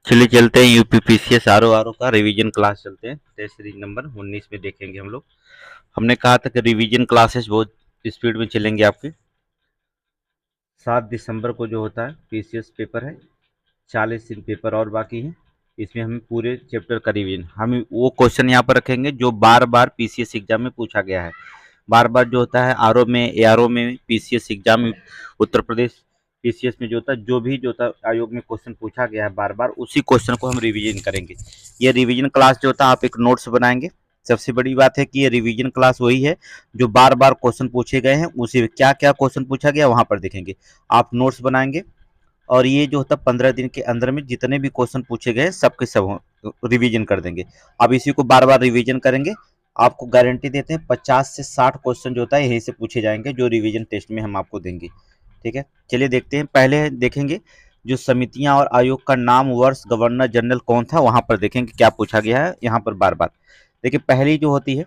चलिए चलते हैं यूपीपीसीएस आर ओ का रिवीजन क्लास चलते हैं। टेस्ट सीरीज नंबर 19 में देखेंगे हम लोग। हमने कहा था कि रिवीजन क्लासेस बहुत स्पीड में चलेंगे आपके। 7 दिसंबर को जो होता है पीसीएस पेपर है, 40 दिन पेपर और बाकी है। इसमें हम पूरे चैप्टर का रिवीजन, हम वो क्वेश्चन यहाँ पर रखेंगे जो बार बार पीसीएस एग्जाम में पूछा गया है। बार बार जो होता है आरओ में, एआरओ में, पीसीएस एग्जाम में, उत्तर प्रदेश पीसीएस में जो होता है, जो भी जो होता है आयोग में क्वेश्चन पूछा गया है बार बार, उसी क्वेश्चन को हम रिवीजन करेंगे। ये रिवीजन क्लास जो होता है आप एक नोट्स बनाएंगे। सबसे बड़ी बात है कि ये रिवीजन क्लास वही है जो बार बार क्वेश्चन पूछे गए हैं, उसी क्या क्या क्वेश्चन पूछा गया वहां पर देखेंगे। आप नोट्स बनाएंगे और ये जो होता है 15 दिन के अंदर में जितने भी क्वेश्चन पूछे गए सबके सब रिवीजन कर देंगे। अब इसी को बार बार रिवीजन करेंगे। आपको गारंटी देते हैं 50 से 60 क्वेश्चन जो होता है यही से पूछे जाएंगे जो रिवीजन टेस्ट में हम आपको देंगे। ठीक है, चलिए देखते हैं। पहले देखेंगे जो समितियां और आयोग का नाम, वर्ष, गवर्नर जनरल कौन था, वहां पर देखेंगे क्या पूछा गया है यहाँ पर बार बार। देखिए पहली जो होती है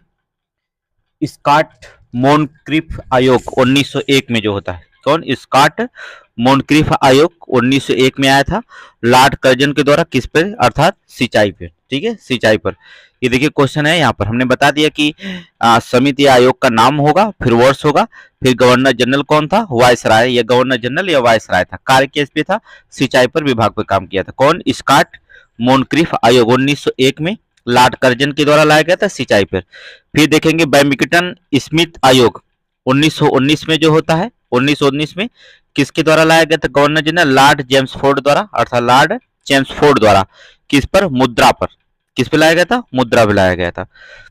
स्कॉट मोनक्रिफ आयोग 1901 में जो होता है, कौन? स्कॉट मोनक्रिफ आयोग 1901 में आया था लॉर्ड कर्जन के द्वारा। किस पर? अर्थात सिंचाई पे। ठीक है, सिंचाई पर। ये देखिए क्वेश्चन है यहाँ पर हमने बता दिया कि समिति आयोग का नाम होगा, फिर वर्ष होगा, फिर गवर्नर जनरल कौन था, वायसराय, या गवर्नर जनरल या वायसराय था। कार्य किस पे था? सिंचाई पर विभाग पर काम किया था। कौन? स्कॉट मोनक्रिफ आयोग 1901 में लॉर्ड कर्जन के द्वारा लाया गया था सिंचाई पर। फिर देखेंगे बैडमिंटन स्मिथ आयोग 1919 में जो होता है, 1919 में किसके द्वारा लाया गया था? गवर्नर जनरल लॉर्ड चेम्सफोर्ड द्वारा, अर्थात लॉर्ड चेम्सफोर्ड द्वारा। किस पर? मुद्रा पर। किस पे लाया गया था? मुद्रा पे लाया गया था।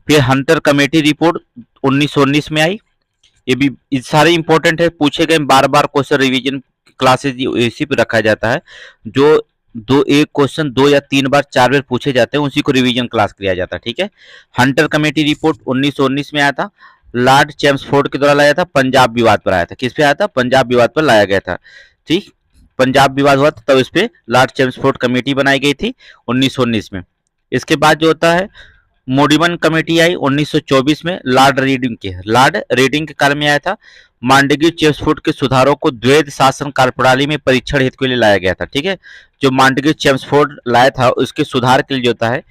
फिर हंटर कमेटी रिपोर्ट 1919 में आई। ये भी सारे इंपॉर्टेंट है, पूछे गए बार बार क्वेश्चन रिवीजन क्लासेज इसी पे रखा जाता है। जो दो एक क्वेश्चन 2 या 3 बार 4 बार पूछे जाते हैं उसी को रिवीजन क्लास किया जाता है। ठीक है, हंटर कमेटी रिपोर्ट 1919 में आया था, लॉर्ड चेम्सफोर्ड के द्वारा लाया था, पंजाब विवाद पर आया था। किस पे आया था? पंजाब विवाद पर लाया गया था। ठीक, पंजाब विवाद हुआ था तब इस पे लॉर्ड चेम्सफोर्ड कमेटी बनाई गई थी 1919 में। इसके बाद जो होता है मोडिमन कमेटी आई 1924 में, लॉर्ड रीडिंग के काल में आया था। मांडगी चेम्सफोर्ड के सुधारों को द्वैध शासन कार्यप्रणाली में परीक्षण हेतु के लिए लाया गया था। ठीक है, जो मांडगी चेम्सफोर्ड लाया था उसके सुधार के लिए जो होता है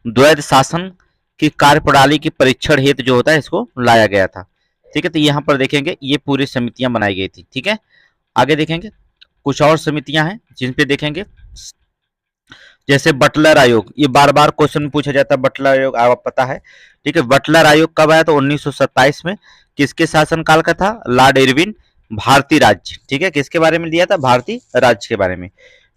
द्वैध शासन की कार्यप्रणाली की परीक्षण हेतु जो होता है इसको लाया गया था। ठीक है, तो यहाँ पर देखेंगे ये पूरी समितियां बनाई गई थी। ठीक है, आगे देखेंगे कुछ और समितियां हैं जिन पे देखेंगे, जैसे बटलर आयोग। ये बार बार क्वेश्चन पूछा जाता है, बटलर आयोग आप पता है। ठीक है, बटलर आयोग कब आया? तो 1927 में। किसके शासन काल का था? लॉर्ड इरविन, भारतीय राज्य। ठीक है, किसके बारे में दिया था? भारतीय राज्य के बारे में।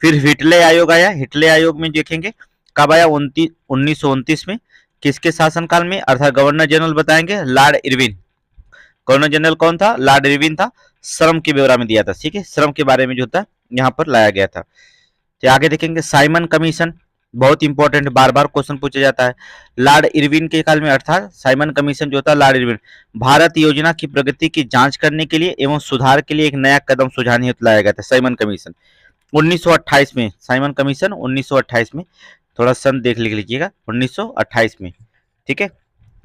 फिर हिटले आयोग आया। हिटले आयोग में देखेंगे कब आया? 1929 में। किसके शासन काल में? अर्थात गवर्नर जनरल बताएंगे लॉर्ड इरविन। गवर्नर जनरल कौन था? लॉर्ड इरविन था। श्रम के ब्यौरा में दिया था। ठीक है, श्रम के बारे में जो था यहाँ पर लाया गया था। तो आगे देखेंगे साइमन कमीशन, बहुत इंपॉर्टेंट, बार बार क्वेश्चन पूछा जाता है। लॉर्ड इरविन के काल में, अर्थात साइमन कमीशन जो था लॉर्ड इरविन, भारत योजना की प्रगति की जांच करने के लिए एवं सुधार के लिए एक नया कदम सुझाने हेतु लाया गया था साइमन कमीशन 1928 में। साइमन कमीशन 1928 में, थोड़ा सन देख लीजिएगा, 1928 में। ठीक है,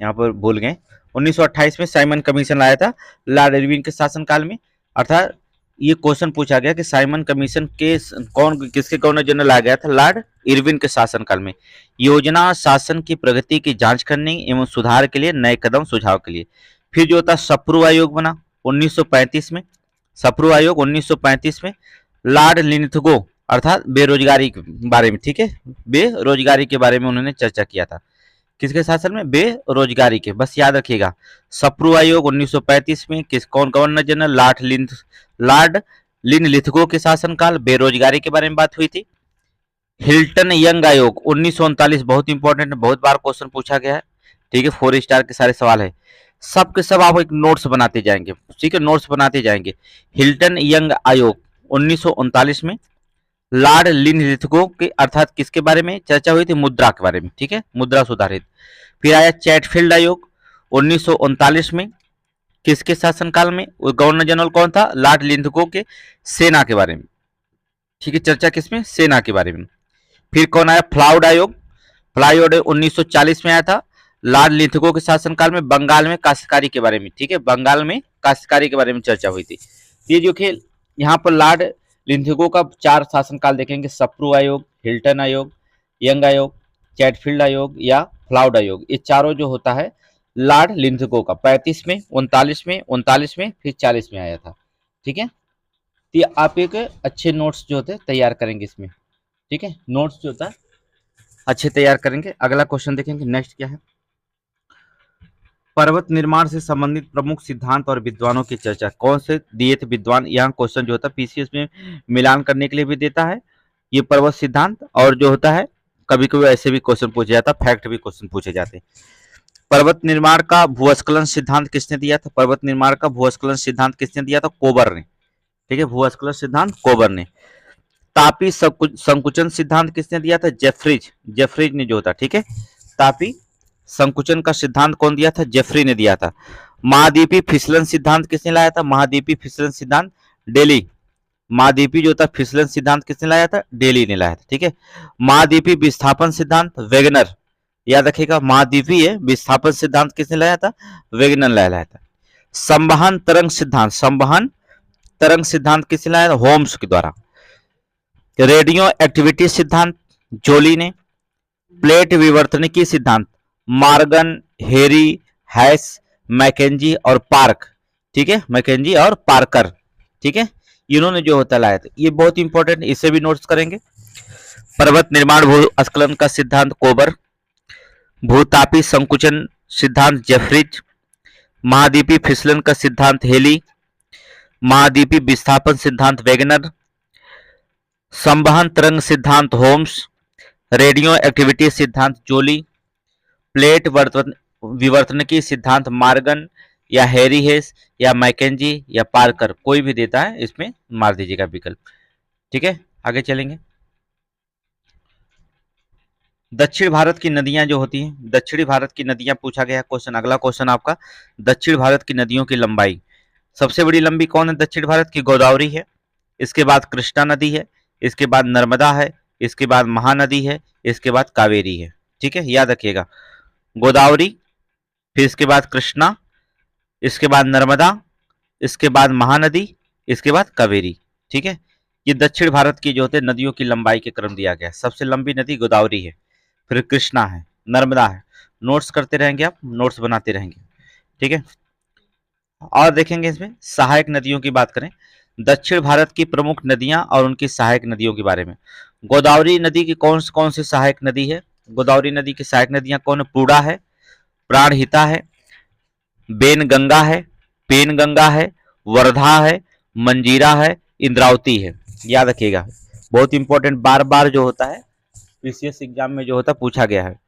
यहाँ पर भूल गए, 1928 में साइमन कमीशन लाया था लॉर्ड इरविन के शासनकाल में। अर्थात ये क्वेश्चन पूछा गया कि साइमन कमीशन के किसके गवर्नर जनरल लाया गया था? लॉर्ड इरविन के शासनकाल में। योजना शासन की प्रगति की जांच करने एवं सुधार के लिए नए कदम सुझाव के लिए। फिर जो था सप्रू आयोग बना 1935 में। सप्रू आयोग 1935 में लॉर्ड लिनथगो, अर्थात बेरोजगारी के बारे में। ठीक है, बेरोजगारी के बारे में उन्होंने चर्चा किया था। किसके शासन में? बेरोजगारी के, बस याद रखिएगा। सप्रू आयोग 1935 में। किस कौन गवर्नर जनरल? लॉर्ड लिनलिथगो के शासनकाल, बेरोजगारी के बारे में बात हुई थी। हिल्टन यंग आयोग 1939, बहुत इंपॉर्टेंट, बहुत बार क्वेश्चन पूछा गया है। ठीक है, 4 स्टार के सारे सवाल है, सब के सब आप एक नोट्स बनाते जाएंगे। ठीक है, नोट्स बनाते जाएंगे। हिल्टन यंग आयोग 1939 में लॉर्ड लिनलिथगो के, अर्थात किसके बारे में चर्चा हुई थी? मुद्रा के बारे में। ठीक है, मुद्रा सुधारित। फिर आया चैटफील्ड आयोग 1939 में। किसके शासनकाल में? गवर्नर जनरल कौन था? लॉर्ड लिनथगो के, सेना के बारे में। ठीक है, चर्चा किसमें? सेना के बारे में। फिर कौन आया? फ्लाउड आयोग। फ्लाउड 1940 में आया था लॉर्ड लिनथगो के शासनकाल में, बंगाल में काश्तकारी के बारे में। ठीक है, बंगाल में काश्तकारी के बारे में चर्चा हुई थी। ये जो खेल यहाँ पर लॉर्ड लिनथगो का 4 शासनकाल देखेंगे, सप्रू आयोग, हिल्टन आयोग, यंग आयोग, चैटफील्ड आयोग या फ्लाउड आयोग, ये चारों जो होता है लॉर्ड लिंथगो का 35 में, 39 में फिर 40 में आया था। ठीक है, तो ये आप एक अच्छे नोट्स जो होते हैं तैयार करेंगे इसमें। ठीक है, नोट्स जो होता है अच्छे तैयार करेंगे। अगला क्वेश्चन देखेंगे, नेक्स्ट क्या है, पर्वत निर्माण से संबंधित प्रमुख सिद्धांत और विद्वानों की चर्चा। कौन से दिए थे विद्वान, यहाँ क्वेश्चन जो होता है पीसीएस में मिलान करने के लिए भी देता है ये पर्वत सिद्धांत, और जो होता है कभी कभी ऐसे भी क्वेश्चन पूछे जाता है, फैक्ट भी क्वेश्चन पूछे जाते हैं। पर्वत निर्माण का भूस्खलन सिद्धांत किसने दिया था, पर्वत निर्माण का भूस्खलन सिद्धांत किसने दिया था, कोबर ने। ठीक है, भूस्खलन सिद्धांत कोबर ने। तापी संकुचन सिद्धांत किसने दिया था, जेफरीज ने जो था। ठीक है, तापी संकुचन का सिद्धांत कौन दिया था, जेफरी ने दिया था। महाद्वीपी फिसलन सिद्धांत किसने लाया था, महाद्वीपी फिसलन सिद्धांत डेली, महाद्वीपी जो था फिसलन सिद्धांत किसने लाया था, डेली ने लाया था। ठीक है, महाद्वीपी विस्थापन सिद्धांत वेगनर, याद रखिएगा, महाद्वीपीय विस्थापन सिद्धांत किसने लाया था, वेगनर लाया था। संवहन तरंग सिद्धांत किसने लाया था, होम्स के द्वारा। रेडियो एक्टिविटी सिद्धांत जोली ने। प्लेट विवर्तनिकी सिद्धांत मार्गन, हेरी, हैस, मैकेंजी और पार्क। ठीक है, मैकेंजी और पार्कर। ठीक है, इन्होंने जो होता लाया था, ये बहुत इंपॉर्टेंट, इसे भी नोट्स करेंगे। पर्वत निर्माण भूस्खलन का सिद्धांत कोबर, भूतापी संकुचन सिद्धांत जेफरीज, महाद्वीपी फिसलन का सिद्धांत हेली, महाद्वीपी विस्थापन सिद्धांत वेगनर, संवहन तरंग सिद्धांत होम्स, रेडियो एक्टिविटी सिद्धांत जोली, प्लेट विवर्तनिकी सिद्धांत मार्गन या हैरी हेस या मैकेंजी या पार्कर, कोई भी देता है इसमें मार दीजिएगा विकल्प। ठीक है, आगे चलेंगे। दक्षिण भारत की नदियां जो होती हैं, दक्षिणी भारत की नदियां पूछा गया क्वेश्चन। अगला क्वेश्चन आपका, दक्षिण भारत की नदियों की लंबाई। सबसे बड़ी लंबी कौन है दक्षिण भारत की, गोदावरी है, इसके बाद कृष्णा नदी है, इसके बाद नर्मदा है, इसके बाद महानदी है, इसके बाद कावेरी है। ठीक है, याद रखिएगा, गोदावरी, फिर इसके बाद कृष्णा, इसके बाद नर्मदा, इसके बाद महानदी, इसके बाद कावेरी। ठीक है, ये दक्षिण भारत की जो होते नदियों की लंबाई के क्रम दिया गया। सबसे लंबी नदी गोदावरी है, फिर कृष्णा है, नर्मदा है। नोट्स करते रहेंगे आप, नोट्स बनाते रहेंगे। ठीक है, और देखेंगे इसमें सहायक नदियों की बात करें, दक्षिण भारत की प्रमुख नदियां और उनकी सहायक नदियों के बारे में। गोदावरी नदी की कौन सी सहायक नदी है, गोदावरी नदी की सहायक नदियां कौन है, पूर्णा है, प्राणहिता है, बेनगंगा है, पेनगंगा है, वर्धा है, मंजीरा है, इंद्रावती है। याद रखिएगा, बहुत इंपॉर्टेंट, बार बार जो होता है पीसीएस एग्जाम में जो होता पूछा गया है।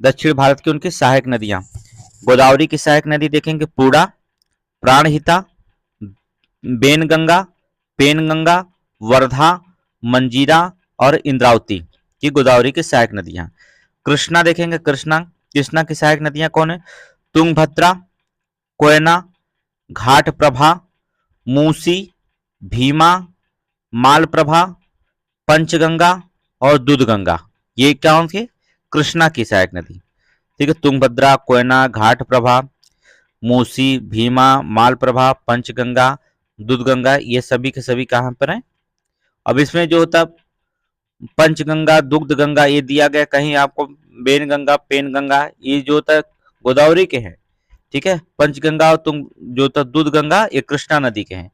दक्षिण भारत की उनकी सहायक नदियां, गोदावरी की सहायक नदी देखेंगे पूर्णा, प्राणहिता, बेनगंगा, पेनगंगा, वर्धा, मंजीरा और इंद्रावती की गोदावरी की सहायक नदियां। कृष्णा देखेंगे, कृष्णा की सहायक नदियां कौन है, तुंगभद्रा, कोयना, घाटप्रभा, मूसी, भीमा, मालप्रभा, पंचगंगा और दूधगंगा। ये कौन थे, कृष्णा की सहायक नदी। ठीक है, तुंगभद्रा, कोयना, घाटप्रभा, मूसी, भीमा, मालप्रभा, पंचगंगा, दूधगंगा, ये सभी के सभी कहां पर हैं। अब इसमें जो होता पंचगंगा, दुग्धगंगा ये दिया गया कहीं आपको, बेनगंगा, पेनगंगा ये जो होता गोदावरी के हैं। ठीक है, पंचगंगा और तुम जो होता दूधगंगा ये कृष्णा नदी के हैं।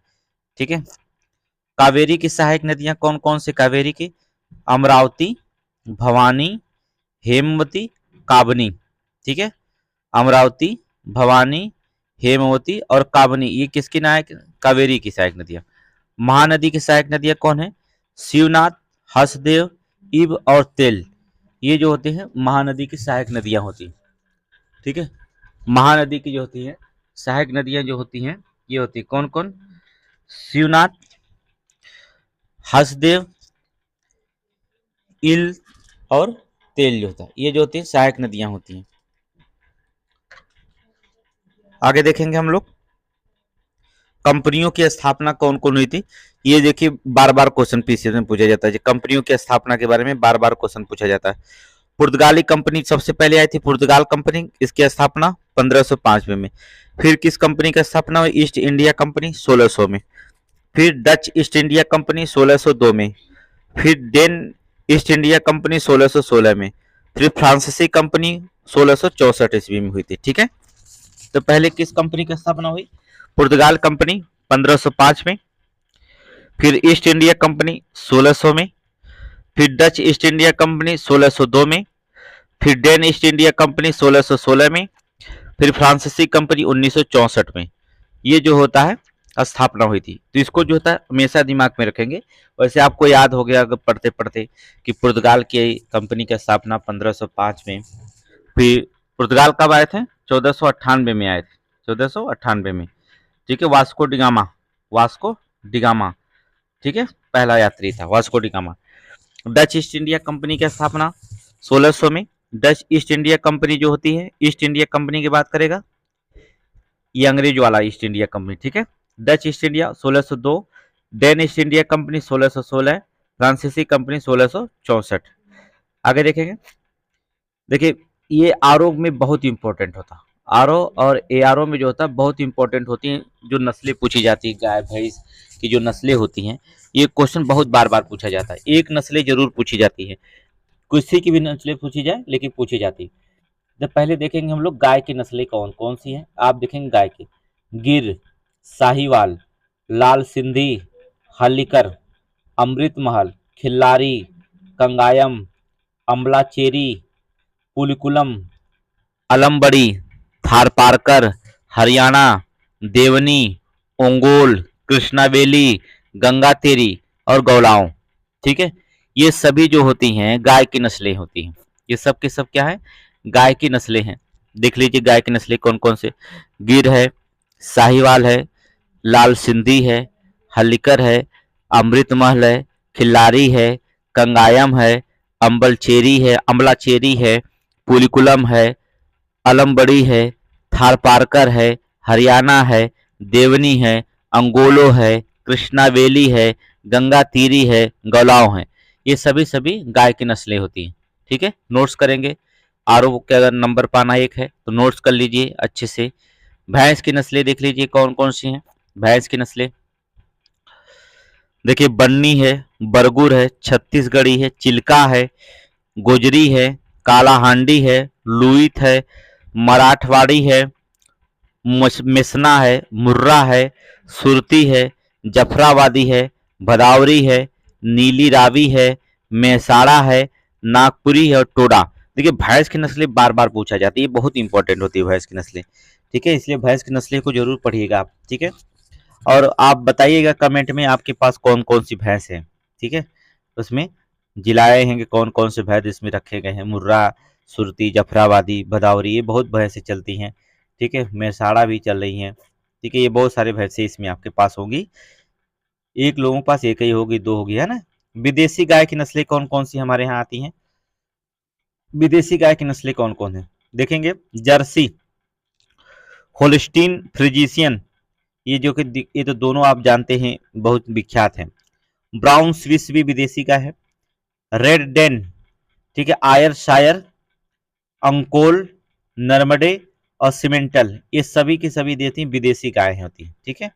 ठीक है, कावेरी की सहायक नदियां कौन कौन से, कावेरी की अमरावती, भवानी, हेमवती, काबनी। ठीक है, अमरावती, भवानी, हेमवती और काबनी, ये किसकी नायक, कावेरी की सहायक नदियां। महानदी की सहायक नदियां कौन है, शिवनाथ, हसदेव, इब और तेल, ये जो होते हैं महानदी की सहायक नदियां होती हैं। ठीक है, महानदी की जो होती है सहायक नदियां जो होती हैं ये होती है कौन कौन, शिवनाथ, हसदेव, इल और तेल जो होता है, ये जो होती है सहायक नदियां होती हैं। आगे देखेंगे हम लोग, कंपनियों की स्थापना कौन कौन हुई थी। ये देखिए बार बार क्वेश्चन पीसीएस में पूछा जाता है, कंपनियों की स्थापना के बारे में बार बार क्वेश्चन पूछा जाता है। पुर्तगाली कंपनी सबसे पहले आई थी, पुर्तगाल कंपनी, इसकी स्थापना 1505 में। फिर किस कंपनी की स्थापना हुई, ईस्ट इंडिया कंपनी 1600 में। फिर डच ईस्ट इंडिया कंपनी 1602 में। फिर ईस्ट इंडिया कंपनी 1616 में, फिर फ्रांसीसी कंपनी 1664 ईस्वी में हुई थी। ठीक है, तो पहले किस कंपनी की स्थापना हुई? पुर्तगाल कंपनी 1505 में, फिर ईस्ट इंडिया कंपनी 1600 में, फिर डच ईस्ट इंडिया कंपनी 1602 में, फिर डेन ईस्ट इंडिया कंपनी 1616 में, फिर फ्रांसीसी कंपनी 1964 में। ये जो होता है स्थापना हुई थी। तो इसको जो होता है हमेशा दिमाग में रखेंगे। वैसे आपको याद हो गया अगर पढ़ते पढ़ते कि पुर्तगाल की कंपनी की स्थापना 1505 में, फिर पुर्तगाल कब आए थे? 1498 में आए थे, 1498 में। ठीक है, वास्को डिगामा, वास्को डिगामा, ठीक है, पहला यात्री था Vasco da Gama. Dutch East India company की स्थापना 1600 में। डच ईस्ट इंडिया कंपनी जो होती है, ईस्ट इंडिया कंपनी की बात करेगा, ये अंग्रेज वाला ईस्ट इंडिया कंपनी। ठीक है, Dutch East India 1602, Dane East India company 1616, फ्रांसीसी कंपनी 1664। आगे देखेंगे, देखिए ये आरओ में बहुत इंपॉर्टेंट होता है। आरओ और एआरओ में जो होता है बहुत इंपॉर्टेंट होती हैं, जो नस्लें पूछी जाती है गाय भैंस की जो नस्लें होती हैं, ये क्वेश्चन बहुत बार बार पूछा जाता है। एक नस्लें जरूर पूछी जाती है, किसी की भी नस्लें पूछी जाए लेकिन पूछी जाती है। जब पहले देखेंगे हम लोग गाय की नस्लें कौन कौन सी हैं, आप देखेंगे गाय की, गिर, साहिवाल, लाल सिंधी, हल्लीकर, अमृत महल, खिल्लारी, कंगायम, अम्बलाचेरी, पुलिकुलम, अलमबड़ी, थारपारकर, हरियाणा, देवनी, ओंगोल, कृष्णावेली, गंगातेरी और गौलाओं। ठीक है, ये सभी जो होती हैं गाय की नस्लें होती हैं। ये सब के सब क्या है? गाय की नस्लें हैं। देख लीजिए गाय की नस्लें कौन कौन से, गिर है, साहिवाल है, लाल सिंधी है, हल्लीकर है, अमृत महल है, खिल्लारी है, कंगायम है, अम्बलाचेरी है, पुलिकुलम है, अलमबड़ी है, थारपारकर है, हरियाणा है, देवनी है, अंगोलो है, कृष्णावेली है, गंगा तीरी है, गौलाव है। ये सभी सभी गाय की नस्लें होती हैं। ठीक है, नोट्स करेंगे। आरओ के अगर नंबर पाना 1 है तो नोट्स कर लीजिए अच्छे से। भैंस की नस्लें देख लीजिए कौन कौन सी हैं। भैंस की नस्लें देखिए, बन्नी है, बरगुर है, छत्तीसगढ़ी है, चिल्का है, गोजरी है, काला हांडी है, लुईत है, मराठवाड़ी है, मेसना है, मुर्रा है, सुरती है, जफराबादी है, भदावरी है, नीली रावी है, मेसाड़ा है, नागपुरी है और टोडा। देखिए भैंस की नस्लें बार बार पूछा जाती है, बहुत इंपॉर्टेंट होती है भैंस की नस्लें। ठीक है, इसलिए भैंस की नस्लें को जरूर पढ़िएगा आप। ठीक है, और आप बताइएगा कमेंट में आपके पास कौन कौन सी भैंस है। ठीक है, उसमें जिलाए हैं कि कौन कौन से भैंस इसमें रखे गए हैं। मुर्रा, सुरती, जफराबादी, भदावरी, ये बहुत भैंसें चलती हैं। ठीक है, मेसाड़ा भी चल रही हैं। ठीक है, ये बहुत सारे भैंसें इसमें आपके पास होगी। एक लोगों के पास एक ही होगी, 2 होगी, है ना। विदेशी गाय की नस्लें कौन कौन सी हमारे यहाँ आती हैं? विदेशी गाय की नस्लें कौन कौन है देखेंगे, जर्सी, होल्स्टीन फ्रिजीशियन, ये जो कि ये तो दोनों आप जानते हैं बहुत विख्यात हैं। ब्राउन स्विस भी विदेशी गाय है। रेड डेन, ठीक है, आयरशायर, अंकोल, नर्मडे और सीमेंटल, ये सभी की सभी देती विदेशी गाय होती हैं। ठीक है,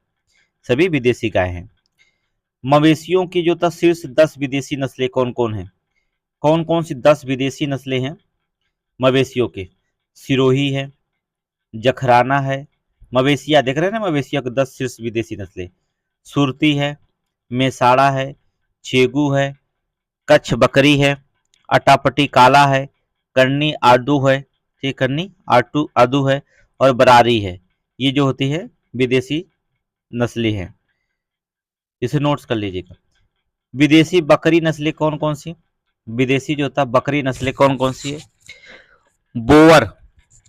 सभी विदेशी गाय हैं। मवेशियों की जो था शीर्ष 10 विदेशी नस्लें कौन कौन है? कौन कौन सी 10 विदेशी नस्लें हैं मवेशियों के? सिरोही है, जखराना है, मवेशिया देख रहे हैं ना, मवेशिया के 10 शीर्ष विदेशी नस्लें, सुरती है, मेसाड़ा है, चेगू है, कच्छ बकरी है, अटापटी काला है, करनी आडू है, ठीक, करनी आटू आदू है और बरारी है। ये जो होती है विदेशी नस्लें हैं, इसे नोट्स कर लीजिएगा। विदेशी बकरी नस्लें कौन कौन सी? विदेशी जो होता है बकरी नस्लें कौन कौन सी है? बोअर,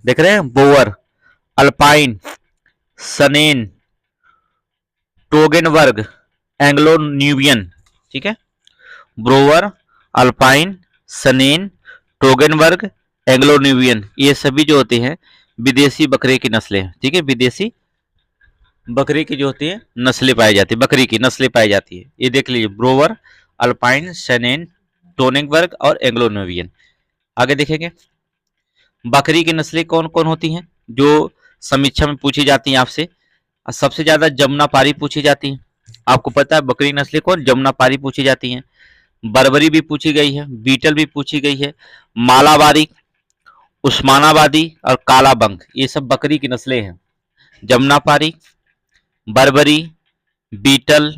देख रहे हैं, बोअर, अल्पाइन, सनेन, टोगेनवर्ग, एंग्लो न्यूबियन। ठीक है, ब्रोवर, अल्पाइन, सनेन, टोगेनवर्ग, एंग्लो न्यूबियन, ये सभी जो होते हैं विदेशी बकरे की नस्लें हैं। ठीक है, विदेशी बकरे की जो होती है नस्लें पाई जाती है, बकरी की नस्लें पाई जाती है। ये देख लीजिए, ब्रोवर, अल्पाइन, सनेन, टोनिकबर्ग और एंग्लो न्यूबियन। आगे देखेंगे, बकरी की नस्लें कौन कौन होती हैं जो समीक्षा में पूछी जाती हैं आपसे? सबसे ज्यादा जमुनापारी पूछी जाती है। आपको पता है बकरी नस्लें कौन? जमुनापारी पूछी जाती हैं। बर्बरी भी पूछी गई है, बीटल भी पूछी गई है, मालाबारी, उस्मानाबादी और कालाबंग, ये सब बकरी की नस्लें हैं। जमुनापारी, बर्बरी, बीटल,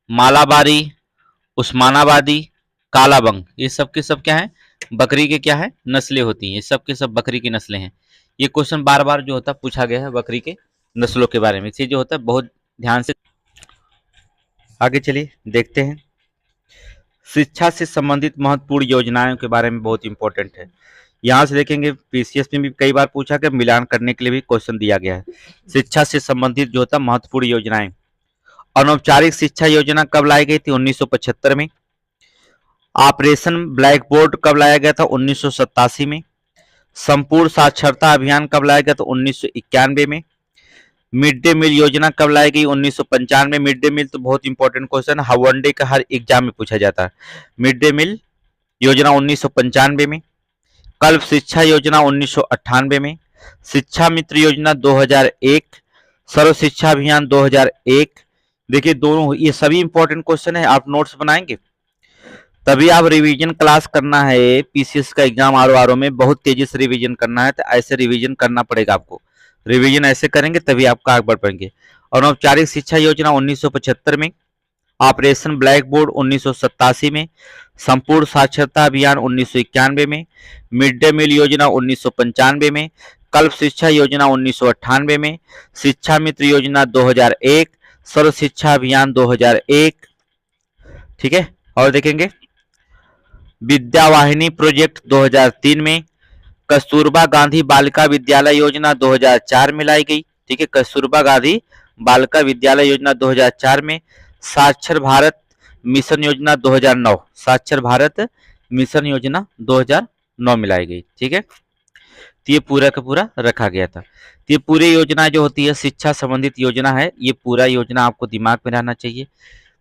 मालाबारी, उस्मानाबादी, कालाबंग, ये सब के सब क्या है, बकरी के क्या है, नस्लें होती हैं। ये सब के सब बकरी की नस्लें हैं। ये क्वेश्चन बार बार जो होता है पूछा गया है बकरी के नस्लों के बारे में, इसे जो होता है बहुत ध्यान से। आगे चलिए देखते हैं, शिक्षा से संबंधित महत्वपूर्ण योजनाओं के बारे में, बहुत इंपॉर्टेंट है। यहाँ से देखेंगे पीसीएस में भी कई बार पूछा गया, मिलान करने के लिए भी क्वेश्चन दिया गया है। शिक्षा से संबंधित जो होता है महत्वपूर्ण योजनाएं, अनौपचारिक शिक्षा योजना कब लाई गई थी, 1975 में। ऑपरेशन ब्लैक बोर्ड कब लाया गया था, 1987 में। संपूर्ण साक्षरता अभियान कब लाया गया था, 1991 में। मिड डे मील योजना कब लाई गई, 1995। मिड डे मील तो बहुत इंपॉर्टेंट क्वेश्चन है, वनडे का हर एग्जाम में पूछा जाता है। मिड डे मील योजना 1995 में। कल्प शिक्षा योजना 1998 में। शिक्षा मित्र योजना 2001। सर्व शिक्षा अभियान 2001। देखिए दोनों ये सभी इंपॉर्टेंट क्वेश्चन है, आप नोट्स बनाएंगे तभी आप रिवीजन क्लास करना है। पीसीएस का एग्जाम आर में बहुत तेजी से रिवीजन करना है, तो ऐसे रिवीजन करना पड़ेगा आपको। रिवीजन ऐसे करेंगे तभी आपका आगे बढ़ पाएंगे। अनौपचारिक शिक्षा योजना 1975 में, ऑपरेशन ब्लैक बोर्ड 1987 में, संपूर्ण साक्षरता अभियान 1991 में, मिड डे मील योजना 1995 में, कल्प शिक्षा योजना 1998 में, शिक्षा मित्र योजना 2001, सर्व शिक्षा अभियान 2001। ठीक है, और देखेंगे विद्यावाहिनी प्रोजेक्ट 2003 में, कस्तूरबा गांधी बालिका विद्यालय योजना 2004 में लाई गई। ठीक है, कस्तूरबा गांधी बालिका विद्यालय योजना 2004 में। साक्षर भारत मिशन योजना 2009, साक्षर भारत मिशन योजना 2009 में लाई गई। ठीक है, तो ये पूरा का पूरा रखा गया था। तो ये पूरी योजना जो होती है शिक्षा संबंधित योजना है, ये पूरा योजना आपको दिमाग में रहना चाहिए।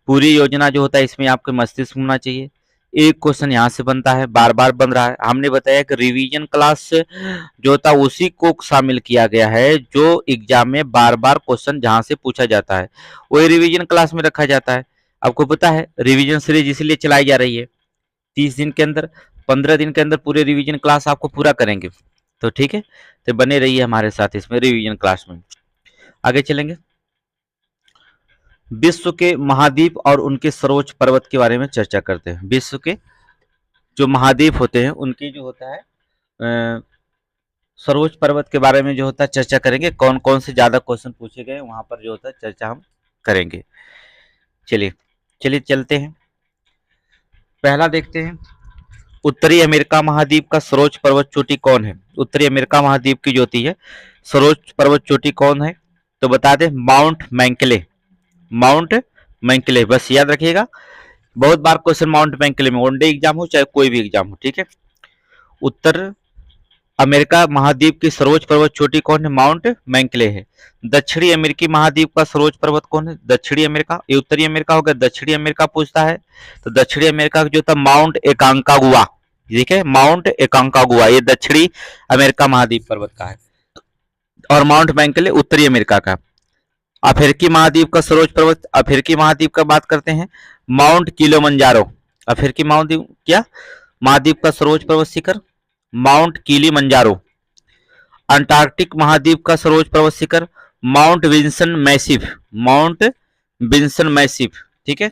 पूरी योजना जो होता है इसमें आपके मस्तिष्क में होना चाहिए। एक क्वेश्चन यहाँ से बनता है, बार बार बन रहा है। हमने बताया कि रिवीजन क्लास जो होता है उसी को शामिल किया गया है जो एग्जाम में बार बार क्वेश्चन जहाँ से पूछा जाता है वही रिवीजन क्लास में रखा जाता है। आपको पता है रिवीजन सीरीज इसलिए चलाई जा रही है, 30 दिन के अंदर 15 दिन के अंदर पूरे रिवीजन क्लास आपको पूरा करेंगे। तो ठीक है, तो बने रहिए हमारे साथ इसमें रिवीजन क्लास में। आगे चलेंगे, विश्व के महाद्वीप और उनके सर्वोच्च पर्वत के बारे में चर्चा करते हैं। विश्व के जो महाद्वीप होते हैं उनकी जो होता है सर्वोच्च पर्वत के बारे में जो होता है चर्चा करेंगे। कौन कौन से ज्यादा क्वेश्चन पूछे गए वहां पर जो होता है चर्चा हम करेंगे। चलिए चलिए चलते हैं, पहला देखते हैं, उत्तरी अमेरिका महाद्वीप का सर्वोच्च पर्वत चोटी कौन है। उत्तरी अमेरिका महाद्वीप की जो होती है सर्वोच्च पर्वत चोटी कौन है, तो बता दें माउंट मैंकले। माउंट मैंकले, बस याद रखिएगा, बहुत बार क्वेश्चन माउंट मैंकले में, वनडे एग्जाम हो चाहे कोई भी एग्जाम हो। ठीक है, उत्तर अमेरिका महाद्वीप की सर्वोच्च पर्वत चोटी कौन है, माउंट मैंकले है। दक्षिणी अमेरिकी महाद्वीप का सर्वोच्च पर्वत कौन है, दक्षिणी अमेरिका। ये उत्तरी अमेरिका हो गया, दक्षिणी अमेरिका पूछता है तो दक्षिणी अमेरिका जो था माउंट एकांकागुआ। ठीक है, माउंट एकांकागुआ ये दक्षिणी अमेरिका महाद्वीप पर्वत का है, और माउंट मैंकले उत्तरी अमेरिका का। अफ्रीकी महाद्वीप का सर्वोच्च पर्वत, अफ्रीकी महाद्वीप का बात करते हैं, माउंट किलिमंजारो। अफ्रीकी महाद्वीप क्या महाद्वीप का सर्वोच्च पर्वत शिखर माउंट किलिमंजारो। अंटार्कटिक महाद्वीप का सर्वोच्च पर्वत शिखर Mount Vinson Massif, Mount Vinson Massif. ठीक है,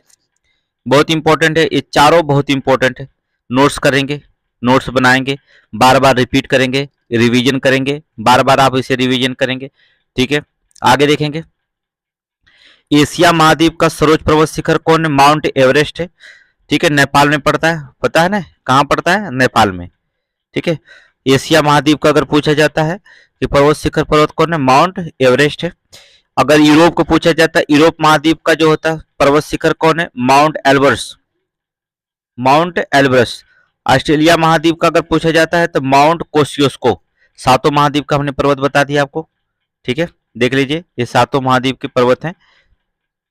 बहुत इंपॉर्टेंट है, ये चारों बहुत इंपॉर्टेंट है। नोट्स करेंगे, नोट्स बनाएंगे, बार बार रिपीट करेंगे, रिवीजन करेंगे, बार बार आप इसे रिवीजन करेंगे। ठीक है, आगे देखेंगे, एशिया महाद्वीप का सर्वोच्च पर्वत शिखर कौन है, माउंट एवरेस्ट है। ठीक है, नेपाल में पड़ता है, पता है ना कहाँ पड़ता है, नेपाल में। ठीक है, एशिया महाद्वीप का अगर पूछा जाता है कि पर्वत शिखर पर्वत कौन है, माउंट एवरेस्ट है। अगर यूरोप को पूछा जाता है, यूरोप महाद्वीप का जो होता है पर्वत शिखर कौन है, Mount Elbrus, Mount Elbrus. Australia महाद्वीप का अगर पूछा जाता है तो माउंट कोसियोस्को। सातों महाद्वीप का हमने पर्वत बता दिया आपको। ठीक है, देख लीजिए ये सातों महाद्वीप के पर्वत हैं,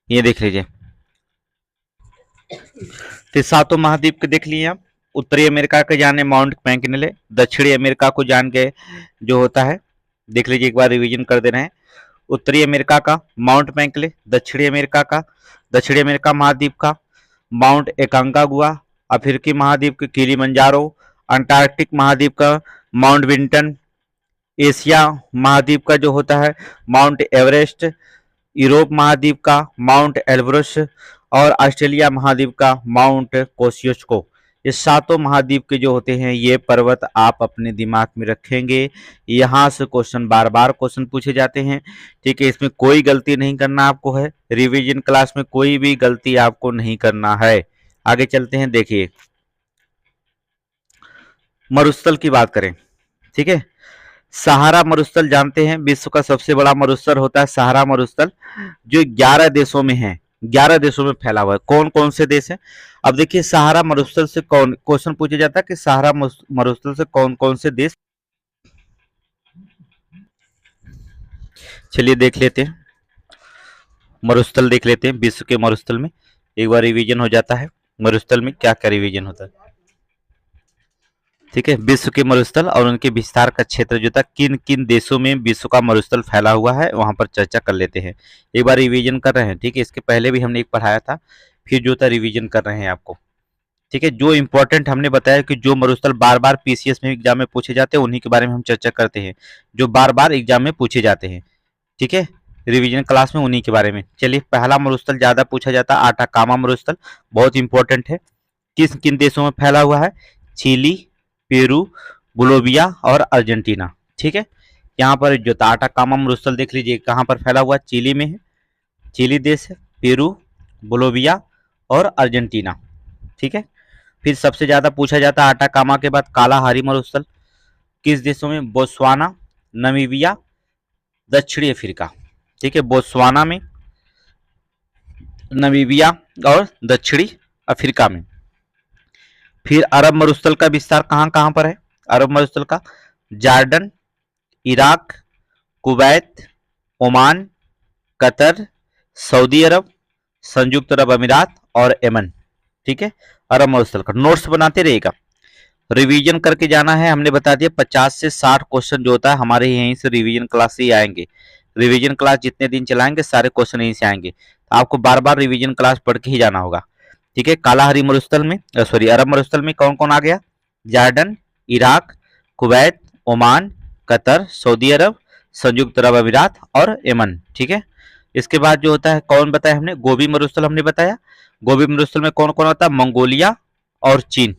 ये देख लीजिए, तो सातों महाद्वीप के देख लिए आप। उत्तरी अमेरिका के जाने माउंट मैंकले, दक्षिणी अमेरिका को जान के जो होता है देख लीजिए, एक बार रिवीजन कर दे रहे हैं। उत्तरी अमेरिका का माउंट मैंकले, दक्षिणी अमेरिका का, दक्षिणी अमेरिका महाद्वीप का माउंट एकांकागुआ, अफ्रीकी महाद्वीप के किलिमंजारो, अंटार्कटिक महाद्वीप का माउंट विंटन, एशिया महाद्वीप का जो होता है माउंट एवरेस्ट, यूरोप महाद्वीप का माउंट एल्ब्रुस और ऑस्ट्रेलिया महाद्वीप का माउंट कोसियुस्को। ये सातों महाद्वीप के जो होते हैं ये पर्वत आप अपने दिमाग में रखेंगे। यहाँ से क्वेश्चन बार बार क्वेश्चन पूछे जाते हैं, ठीक है। इसमें कोई गलती नहीं करना आपको है, रिवीजन क्लास में कोई भी गलती आपको नहीं करना है। आगे चलते हैं, देखिए मरुस्थल की बात करें, ठीक है। सहारा मरुस्थल जानते हैं, विश्व का सबसे बड़ा मरुस्थल होता है सहारा मरुस्थल, जो 11 देशों में है, 11 देशों में फैला हुआ है। कौन कौन से देश हैं? अब देखिए सहारा मरुस्थल से कौन क्वेश्चन पूछा जाता है कि सहारा मरुस्थल से कौन कौन से देश, चलिए देख लेते हैं। मरुस्थल देख लेते हैं, विश्व के मरुस्थल में एक बार रिवीजन हो जाता है। मरुस्थल में क्या क्या रिवीजन होता है, ठीक है। विश्व के मरुस्थल और उनके विस्तार का क्षेत्र जो था, किन किन देशों में विश्व का मरुस्थल फैला हुआ है, वहां पर चर्चा कर लेते हैं। एक बार रिवीजन कर रहे हैं, ठीक है। इसके पहले भी हमने एक पढ़ाया था, फिर जो था रिवीजन कर रहे हैं आपको, ठीक है। जो इंपॉर्टेंट हमने बताया कि जो मरुस्थल बार बार पीसीएस में एग्जाम में पूछे जाते हैं उन्हीं के बारे में हम चर्चा करते हैं, जो बार बार एग्जाम में पूछे जाते हैं, ठीक है। रिवीजन क्लास में उन्हीं के बारे में। चलिए पहला मरुस्थल ज्यादा पूछा जाता है आटाकामा मरुस्थल, बहुत इंपॉर्टेंट है। किस किन देशों में फैला हुआ है? चिली, पेरू, बोलिविया और अर्जेंटीना, ठीक है। यहाँ पर जो आटाकामा मरुस्थल देख लीजिए कहाँ पर फैला हुआ है, चिली में है, चिली देश है, पेरू, बोलिविया और अर्जेंटीना, ठीक है। फिर सबसे ज्यादा पूछा जाता है आटाकामा के बाद कालाहारी मरुस्थल, किस देशों में? बोत्सवाना, नामीबिया, दक्षिणी अफ्रीका, ठीक है। बोत्सवाना में, नामीबिया और दक्षिणी अफ्रीका में। फिर अरब मरुस्थल का विस्तार कहाँ कहाँ पर है? अरब मरुस्थल का Jordan, Iraq, Kuwait, Oman, Qatar, सऊदी अरब, संयुक्त अरब अमीरात और यमन, ठीक है। अरब मरुस्थल का नोट्स बनाते रहेगा, रिवीजन करके जाना है। हमने बता दिया 50 से 60 क्वेश्चन जो होता है हमारे यहीं से रिवीजन क्लास से ही आएंगे। रिवीजन क्लास जितने दिन चलाएंगे सारे क्वेश्चन यहीं से आएंगे, तो आपको बार बार रिवीजन क्लास पढ़ के ही जाना होगा, ठीक है। कालाहारी मरुस्थल में सॉरी अरब मरुस्थल में कौन कौन आ गया? Jordan, Iraq, Kuwait, Oman, Qatar, सऊदी अरब, संयुक्त अरब अमीरात और यमन, ठीक है। इसके बाद जो होता है कौन बताया हमने? गोबी मरुस्थल हमने बताया। गोबी मरुस्थल में कौन कौन होता है? मंगोलिया और चीन,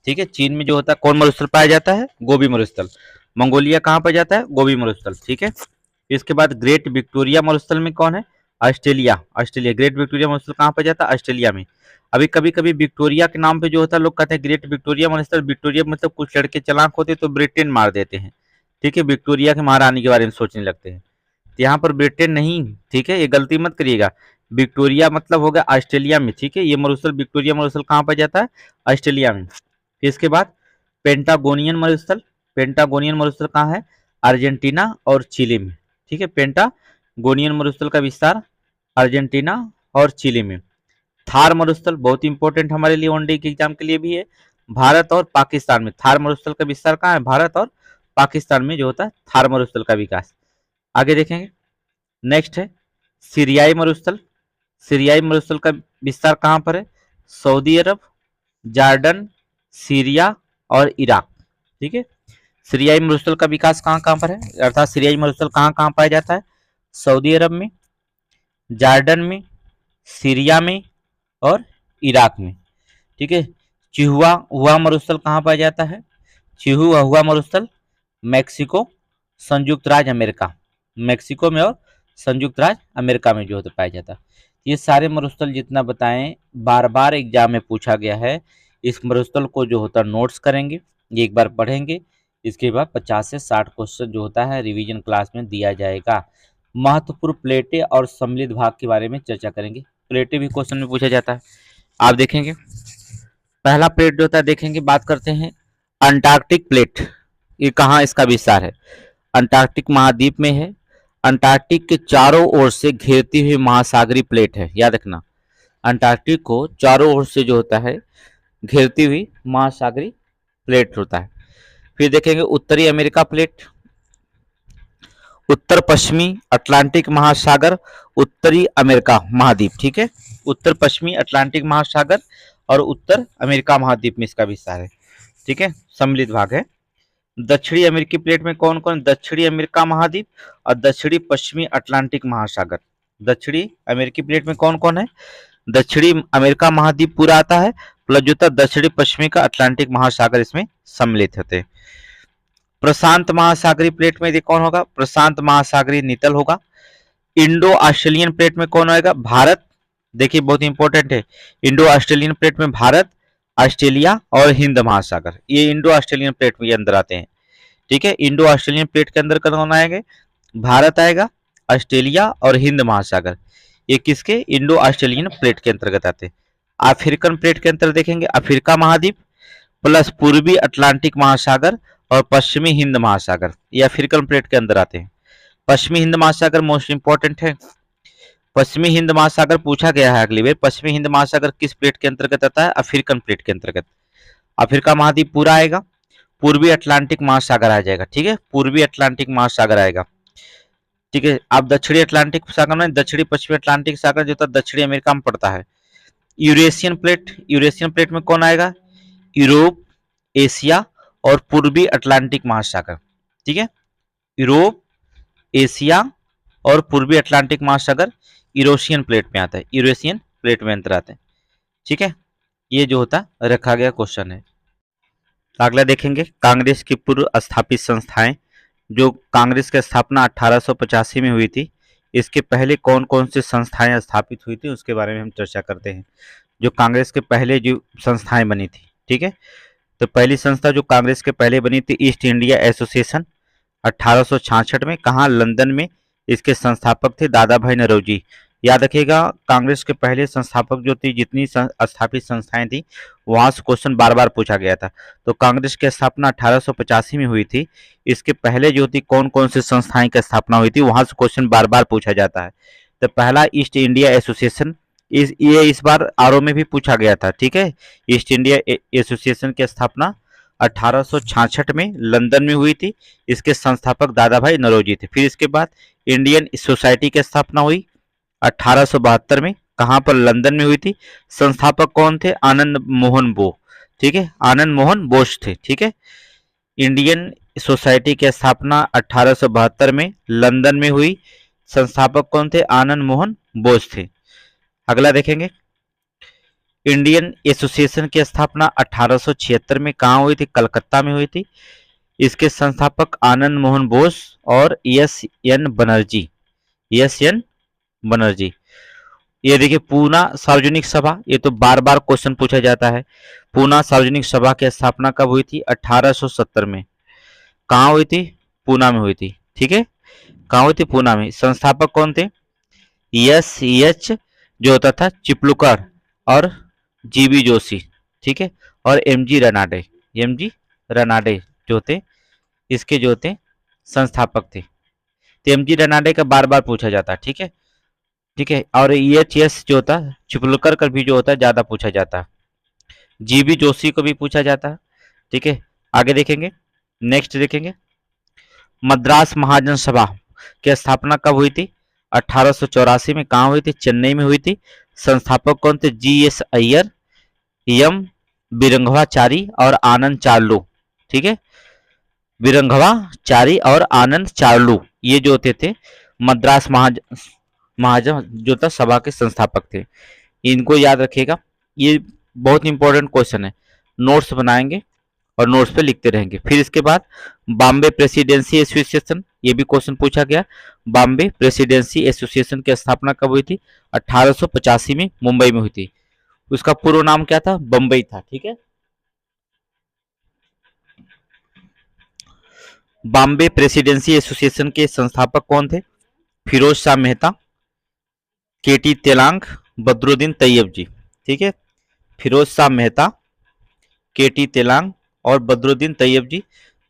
ठीक है। चीन में जो होता है कौन मरुस्थल पाया जाता है? गोबी मरुस्थल। मंगोलिया कहाँ पाया जाता है? गोबी मरुस्थल, ठीक है। इसके बाद ग्रेट विक्टोरिया मरुस्थल में कौन है? ऑस्ट्रेलिया। ऑस्ट्रेलिया ग्रेट विक्टोरिया मरुस्थल कहाँ पाया जाता है? ऑस्ट्रेलिया में। अभी कभी कभी विक्टोरिया के नाम पे जो होता है लोग कहते हैं ग्रेट विक्टोरिया मरुस्थल। विक्टोरिया मतलब कुछ लड़के चालाक होते तो ब्रिटेन मार देते हैं, ठीक है। विक्टोरिया के महारानी के बारे में सोचने लगते हैं, तो यहाँ पर ब्रिटेन नहीं, ठीक है, ये गलती मत करिएगा। विक्टोरिया मतलब होगा ऑस्ट्रेलिया में, ठीक है। ये मरुस्थल विक्टोरिया मरुस्थल कहाँ पाया जाता है? ऑस्ट्रेलिया में। फिर इसके बाद पेंटागोनियन मरुस्थल। पेंटागोनियन मरुस्थल कहाँ है? अर्जेंटीना और चिली में, ठीक है। पेंटागोनियन मरुस्थल का विस्तार अर्जेंटीना और चिली में। थार मरुस्थल बहुत इंपॉर्टेंट हमारे लिए, वनडे के एग्जाम के लिए भी है। भारत और पाकिस्तान में थार मरुस्थल का विस्तार कहाँ है? भारत और पाकिस्तान में जो होता है थार मरुस्थल का विकास। आगे देखेंगे, नेक्स्ट है सीरियाई मरुस्थल। सीरियाई मरुस्थल का विस्तार कहाँ पर है? सऊदी अरब, जॉर्डन, सीरिया और इराक, ठीक है। सीरियाई मरुस्थल का विकास कहाँ कहाँ पर है, अर्थात सीरियाई मरुस्थल कहाँ कहाँ पाया जाता है? सऊदी अरब में, जॉर्डन में, सीरिया में और इराक में, ठीक है। चिहुआ हुआ मरुस्थल कहाँ पाया जाता है? चिहुआ हुआ मरुस्थल मैक्सिको, संयुक्त राज्य अमेरिका, मैक्सिको में और संयुक्त राज्य अमेरिका में जो होता पाया जाता है। ये सारे मरुस्थल जितना बताएं बार बार एग्जाम में पूछा गया है। इस मरुस्थल को जो होता है नोट्स करेंगे, ये एक बार पढ़ेंगे, इसके बाद 50 से 60 क्वेश्चन जो होता है रिवीजन क्लास में दिया जाएगा। महत्वपूर्ण प्लेटें और सम्मिलित भाग के बारे में चर्चा करेंगे। प्लेटें भी क्वेश्चन में पूछा जाता है, आप देखेंगे। पहला प्लेट जो होता है देखेंगे, बात करते हैं अंटार्कटिक प्लेट। ये कहाँ इसका विस्तार है? अंटार्कटिक महाद्वीप में है। अंटार्कटिक के चारों ओर से घेरती हुई महासागरीय प्लेट है, याद रखना। अंटार्कटिक को चारों ओर से जो होता है घेरती हुई महासागरीय प्लेट होता है। फिर देखेंगे उत्तरी अमेरिका प्लेट, उत्तर पश्चिमी अटलांटिक महासागर, उत्तरी अमेरिका महाद्वीप, ठीक है। उत्तर पश्चिमी अटलांटिक महासागर और उत्तर अमेरिका महाद्वीप में इसका विस्तार है। ठीक है, सम्मिलित भाग है। दक्षिणी अमेरिकी प्लेट में कौन कौन? दक्षिणी अमेरिका महाद्वीप और दक्षिणी पश्चिमी अटलांटिक महासागर। दक्षिणी अमेरिकी प्लेट में कौन कौन है? दक्षिणी अमेरिका महाद्वीप पूरा आता है, प्लस जो था दक्षिणी पश्चिमी का अटलांटिक महासागर इसमें सम्मिलित होते हैं। प्रशांत महासागरीय प्लेट में ये कौन होगा? प्रशांत महासागरीय नितल होगा। इंडो ऑस्ट्रेलियन प्लेट में कौन आएगा? भारत। देखिए बहुत इंपॉर्टेंट है, इंडो ऑस्ट्रेलियन प्लेट में भारत, ऑस्ट्रेलिया और हिंद महासागर, ये इंडो ऑस्ट्रेलियन प्लेट में अंदर आते हैं। ठीक है, इंडो ऑस्ट्रेलियन प्लेट के अंदर कौन आएंगे? भारत आएगा, ऑस्ट्रेलिया और हिंद महासागर, ये किसके? इंडो ऑस्ट्रेलियन प्लेट के अंतर्गत आते हैं। अफ्रीकन प्लेट के अंतर देखेंगे, अफ्रीका महाद्वीप प्लस पूर्वी अटलांटिक महासागर और पश्चिमी हिंद महासागर, ये अफ्रीकन प्लेट के अंदर आते हैं। पश्चिमी हिंद महासागर मोस्ट इंपॉर्टेंट है। पश्चिमी हिंद महासागर पूछा गया है अगली बार, पश्चिमी हिंद महासागर किस प्लेट के अंतर्गत आता है? अफ्रीकन प्लेट के अंतर्गत। अफ्रीका महाद्वीप पूरा आएगा, पूर्वी अटलांटिक महासागर आ जाएगा। ठीक है, पूर्वी अटलांटिक महासागर आएगा। ठीक है, अब दक्षिणी अटलांटिक सागर में दक्षिणी पश्चिमी अटलांटिक सागर जो था दक्षिणी अमेरिका में पड़ता है। यूरेशियन प्लेट, यूरेशियन प्लेट में कौन आएगा? यूरोप, एशिया और पूर्वी अटलांटिक महासागर। ठीक है, यूरोप, एशिया और पूर्वी अटलांटिक महासागर यूरेशियन प्लेट में आता है, यूरेशियन प्लेट में अंतर आते हैं। ठीक है, ये जो होता रखा गया क्वेश्चन है। अगला देखेंगे, कांग्रेस की पूर्व स्थापित संस्थाएं। जो कांग्रेस की स्थापना 1885 में हुई थी, इसके पहले कौन कौन सी संस्थाएं स्थापित हुई थी उसके बारे में हम चर्चा करते हैं। जो कांग्रेस के पहले जो संस्थाएं बनी थी, ठीक है, तो पहली संस्था जो कांग्रेस के पहले बनी थी ईस्ट इंडिया एसोसिएशन 1866 में। कहाँ? लंदन में। इसके संस्थापक थे दादा भाई नौरोजी। याद रखिएगा, कांग्रेस के पहले संस्थापक जो थी, जितनी स्थापित संस्थाएं थी, वहां से क्वेश्चन बार बार पूछा गया था। तो कांग्रेस की स्थापना 1885 में हुई थी। इसके पहले जो थी कौन कौन सी संस्थाएं की स्थापना हुई थी, वहां से क्वेश्चन बार बार पूछा जाता है। तो पहला ईस्ट इंडिया एसोसिएशन, इस बार आरओ में भी पूछा गया था। ठीक है, ईस्ट इंडिया एसोसिएशन की स्थापना 1866 में लंदन में हुई थी। इसके संस्थापक दादा भाई नौरोजी थे। फिर इसके बाद इंडियन सोसाइटी की स्थापना हुई 1872 में। कहां पर? लंदन में हुई थी। संस्थापक कौन थे? आनंद मोहन बोस। ठीक है, आनंद मोहन बोस थे। ठीक है, इंडियन सोसाइटी की स्थापना 1872 में लंदन में हुई। संस्थापक कौन थे? आनंद मोहन बोस थे। अगला देखेंगे, इंडियन एसोसिएशन की स्थापना 1876 में कहाँ हुई थी? कलकत्ता में हुई थी। इसके संस्थापक आनंद मोहन बोस और S N Banerjee, S N Banerjee. ये देखिए, पूना सार्वजनिक सभा, ये तो बार बार क्वेश्चन पूछा जाता है। पूना सार्वजनिक सभा की स्थापना कब हुई थी? 1870 में। कहाँ हुई थी? पूना में हुई थी। ठीक है, कहाँ हुई थी? पूना में। संस्थापक कौन थे? एस एच जो होता था चिपलुकर और जीबी जोशी। ठीक है, और एमजी रनाडे, एमजी रनाडे जो थे इसके जो थे संस्थापक थे। तो एमजी रनाडे का बार बार पूछा जाता है। ठीक है, ठीक है, और एच जो होता है चिपलुकर का भी जो होता है ज्यादा पूछा जाता है। जीबी जोशी को भी पूछा जाता है। ठीक है, आगे देखेंगे, नेक्स्ट देखेंगे, मद्रास महाजन सभा की स्थापना कब हुई थी? 1884 में। कहाँ हुई थी? चेन्नई में हुई थी। संस्थापक कौन थे? जीएस अय्यर, एम बिरंगवाचारी और आनंद चार्लू। ठीक है, बिरंगवाचारी और आनंद चार्लू, ये जो होते थे मद्रास महाजन जो था सभा के संस्थापक थे। इनको याद रखिएगा, ये बहुत इंपॉर्टेंट क्वेश्चन है। नोट्स बनाएंगे और नोट्स पे लिखते रहेंगे। फिर इसके बाद बॉम्बे प्रेसिडेंसी एसोसिएशन, ये भी क्वेश्चन पूछा गया। बॉम्बे प्रेसिडेंसी एसोसिएशन की स्थापना कब हुई थी? 1885 में मुंबई में हुई थी। उसका पूर्व नाम क्या था? बम्बई था। ठीक है, बॉम्बे प्रेसिडेंसी एसोसिएशन के संस्थापक कौन थे? फिरोज शाह मेहता, केटी तेलांग, बदरुद्दीन तैयब जी। ठीक है, फिरोज शाह मेहता, केटी तेलांग और बदरुद्दीन तैयब जी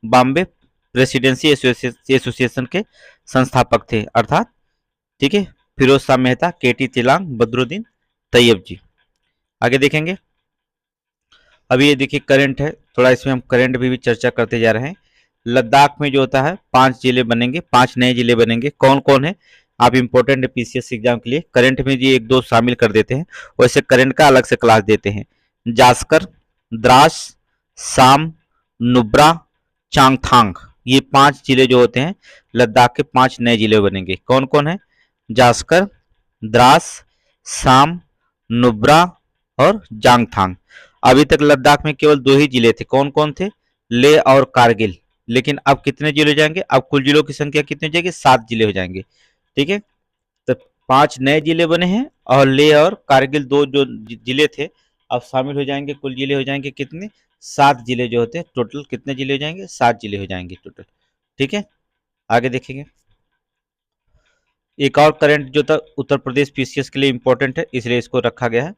बॉम्बे प्रेसिडेंसी एसोसिएशन के संस्थापक थे, अर्थात ठीक है, फिरोज शाह मेहता, केटी तेलांग, बदरुद्दीन तैयब जी। आगे देखेंगे, अभी ये देखिए करंट है, थोड़ा इसमें हम करंट भी चर्चा करते जा रहे हैं। लद्दाख में जो होता है 5 जिले बनेंगे, 5 नए जिले बनेंगे। कौन कौन है? आप इंपॉर्टेंट है पीसीएस एग्जाम के लिए, करंट में जी 1-2 शामिल कर देते हैं, वैसे करंट का अलग से क्लास देते हैं। जास्कर, द्रास, साम, नुब्रा, चांगथांग, ये 5 जिले जो होते हैं लद्दाख के 5 नए जिले बनेंगे। कौन कौन है? जास्कर, द्रास, साम, नुब्रा और जांगथांग। अभी तक लद्दाख में केवल 2 ही जिले थे। कौन कौन थे? लेह और कारगिल। लेकिन अब कितने जिले हो जाएंगे? अब कुल जिलों की संख्या कितनी हो जाएगी? 7 जिले हो जाएंगे। ठीक है, तो 5 नए जिले बने हैं और लेह और कारगिल 2 जो जिले थे अब शामिल हो जाएंगे। कुल जिले हो जाएंगे कितने? 7 जिले जो होते हैं। टोटल कितने जिले हो जाएंगे? 7 जिले हो जाएंगे टोटल। ठीक है, आगे देखेंगे। एक और करंट जो था उत्तर प्रदेश पीसीएस के लिए इंपॉर्टेंट है, इसलिए इसको रखा गया है।